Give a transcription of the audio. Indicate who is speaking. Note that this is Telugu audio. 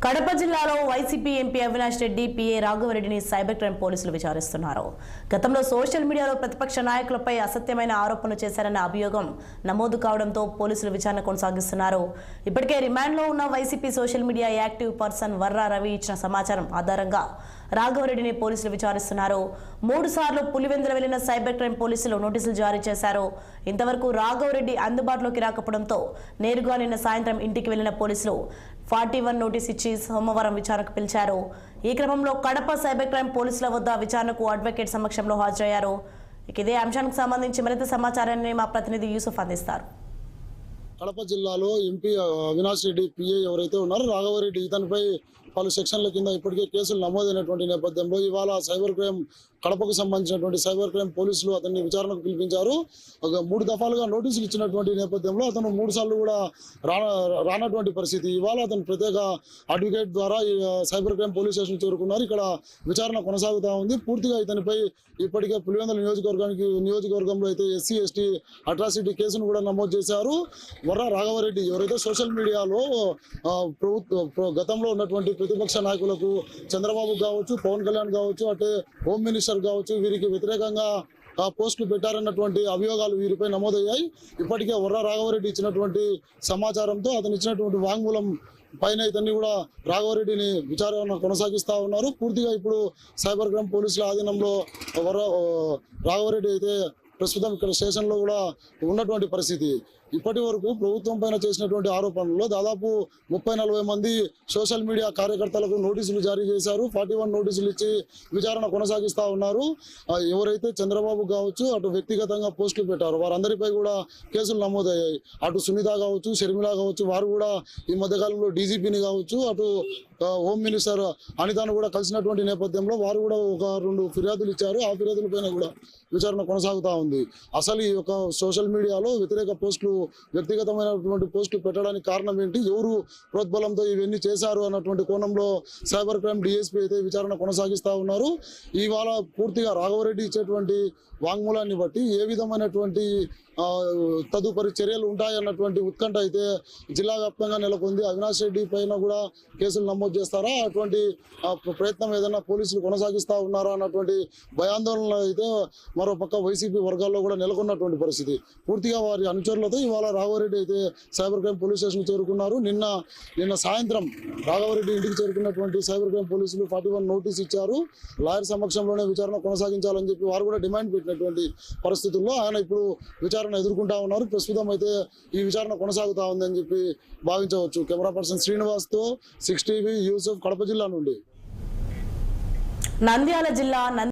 Speaker 1: కడప జిల్లాలో వైసీపీ ఎంపీ అవినాష్ రెడ్డి పిఏ రాఘవరెడ్డిని సైబర్ క్రైమ్ పోలీసులు విచారిస్తున్నారు. గతంలో సోషల్ మీడియాలో ప్రతిపక్ష నాయకులపై అసత్యమైన ఆరోపణలు చేశారన్న అభియోగం నమోదు కావడంతో పోలీసులు విచారణ కొనసాగిస్తున్నారు. ఇప్పటికే రిమాండ్లో ఉన్న YCP social media active person Varra Ravi ఇచ్చిన సమాచారం ఆధారంగా రాఘవరెడ్డిని పోలీసులు విచారిస్తున్నారు. 3 సార్లు పులివెందుల వెళ్లిన సైబర్ క్రైమ్ పోలీసులు నోటీసులు జారీ చేశారు. ఇంతవరకు రాఘవరెడ్డి అందుబాటులోకి రాకపోవడంతో నేరుగా నిన్న సాయంత్రం ఇంటికి వెళ్లిన పోలీసులు 41 నోటీస్ ఇచ్చి సోమవారం విచారణకు పిలిచారు. ఈ క్రమంలో కడప సైబర్ క్రైమ్ పోలీసుల వద్ద విచారణకు అడ్వకేట్ సమక్షంలో హాజరయ్యారు. ఇదే అంశానికి సంబంధించి మరింత సమాచారాన్ని మా ప్రతినిధి యూసుఫ్ అందిస్తారు.
Speaker 2: కడప జిల్లాలో ఎంపీ అవినాష్ రెడ్డి పిఏ ఎవరైతే ఉన్నారో రాఘవరెడ్డి ఇతనిపై పలు సెక్షన్ల కింద ఇప్పటికే కేసులు నమోదైనటువంటి నేపథ్యంలో ఇవాళ సైబర్ క్రైమ్ కడపకు సంబంధించినటువంటి సైబర్ క్రైమ్ పోలీసులు అతన్ని విచారణకు పిలిపించారు. 3 దఫాలుగా నోటీసులు ఇచ్చినటువంటి నేపథ్యంలో అతను 3 సార్లు కూడా రానటువంటి పరిస్థితి. ఇవాళ అతను ప్రత్యేక అడ్వకేట్ ద్వారా సైబర్ క్రైమ్ పోలీస్ స్టేషన్ చేరుకున్నారు. ఇక్కడ విచారణ కొనసాగుతూ ఉంది. పూర్తిగా ఇతనిపై ఇప్పటికే పులివెందుల నియోజకవర్గంలో అయితే SC ST అట్రాసిటీ కేసును కూడా నమోదు చేశారు. వర్రా రాఘవరెడ్డి ఎవరైతే సోషల్ మీడియాలో గతంలో ఉన్నటువంటి ప్రతిపక్ష నాయకులకు చంద్రబాబు కావచ్చు, పవన్ కళ్యాణ్ కావచ్చు, అటే హోమ్ మినిస్టర్ కావచ్చు, వీరికి వ్యతిరేకంగా పోస్టులు పెట్టారన్నటువంటి అభియోగాలు వీరిపై నమోదయ్యాయి. ఇప్పటికే వర్రా రాఘవరెడ్డి ఇచ్చినటువంటి సమాచారంతో అతను ఇచ్చినటువంటి వాంగ్మూలం పైన ఇతన్ని కూడా రాఘవరెడ్డిని విచారణ కొనసాగిస్తూ ఉన్నారు. పూర్తిగా ఇప్పుడు సైబర్ క్రైమ్ పోలీసుల ఆధీనంలో రాఘవరెడ్డి అయితే ప్రస్తుతం ఇక్కడ స్టేషన్లో కూడా ఉన్నటువంటి పరిస్థితి. ఇప్పటి వరకు ప్రభుత్వం పైన చేసినటువంటి ఆరోపణల్లో దాదాపు 30-40 మంది సోషల్ మీడియా కార్యకర్తలకు నోటీసులు జారీ చేశారు. 41 నోటీసులు ఇచ్చి విచారణ కొనసాగిస్తూ ఉన్నారు. ఎవరైతే చంద్రబాబు కావచ్చు, అటు వ్యక్తిగతంగా పోస్టులు పెట్టారు వారందరిపై కూడా కేసులు నమోదయ్యాయి. అటు సునీత కావచ్చు, షర్మిల కావచ్చు, వారు కూడా ఈ మధ్యకాలంలో డీజీపీని కావచ్చు, అటు హోమ్ మినిస్టర్ అనితను కూడా కలిసినటువంటి నేపథ్యంలో వారు కూడా 1-2 ఫిర్యాదులు ఇచ్చారు. ఆ ఫిర్యాదులపైన కూడా విచారణ కొనసాగుతూ ఉంది. అసలు ఈ యొక్క సోషల్ మీడియాలో వ్యతిరేక పోస్టులు, వ్యక్తిగతమైనటువంటి పోస్టులు పెట్టడానికి కారణం ఏంటి, ఎవరు ప్రోద్బలంతో ఇవన్నీ చేశారు అన్నటువంటి కోణంలో సైబర్ క్రైమ్ DSP అయితే విచారణ కొనసాగిస్తూ ఉన్నారు. ఇవాళ పూర్తిగా రాఘవరెడ్డి ఇచ్చేటువంటి వాంగ్మూలాన్ని బట్టి ఏ విధమైనటువంటి తదుపరి చర్యలు ఉంటాయన్నటువంటి ఉత్కంఠ అయితే జిల్లా వ్యాప్తంగా నెలకొంది. అవినాష్ రెడ్డి పైన కూడా కేసులు నమోదు చేస్తారా, అటువంటి ప్రయత్నం ఏదైనా పోలీసులు కొనసాగిస్తూ ఉన్నారా అన్నటువంటి భయాందోళనలు అయితే మరోపక్క వైసీపీ వర్గాల్లో కూడా నెలకొన్నటువంటి పరిస్థితి. పూర్తిగా వారి అనుచరులతో ఇవాళ రాఘవరెడ్డి అయితే సైబర్ క్రైమ్ పోలీస్ స్టేషన్ చేరుకున్నారు. నిన్న సాయంత్రం రాఘవరెడ్డి ఇంటికి చేరుకున్నటువంటి సైబర్ క్రైమ్ పోలీసులు 41 నోటీస్ ఇచ్చారు. లాయర్ సమక్షంలోనే విచారణ కొనసాగించాలని చెప్పి వారు కూడా డిమాండ్ పెట్టినటువంటి పరిస్థితుల్లో ఆయన ఇప్పుడు విచారణ ఎదుర్కొంటా ఉన్నారు. ప్రస్తుతం అయితే ఈ విచారణ కొనసాగుతా ఉందని చెప్పి భావించవచ్చు. కెమెరా పర్సన్ శ్రీనివాస్తో 6 TV యూసుఫ్, కడప జిల్లా నుండి.
Speaker 1: నంద్యాల జిల్లా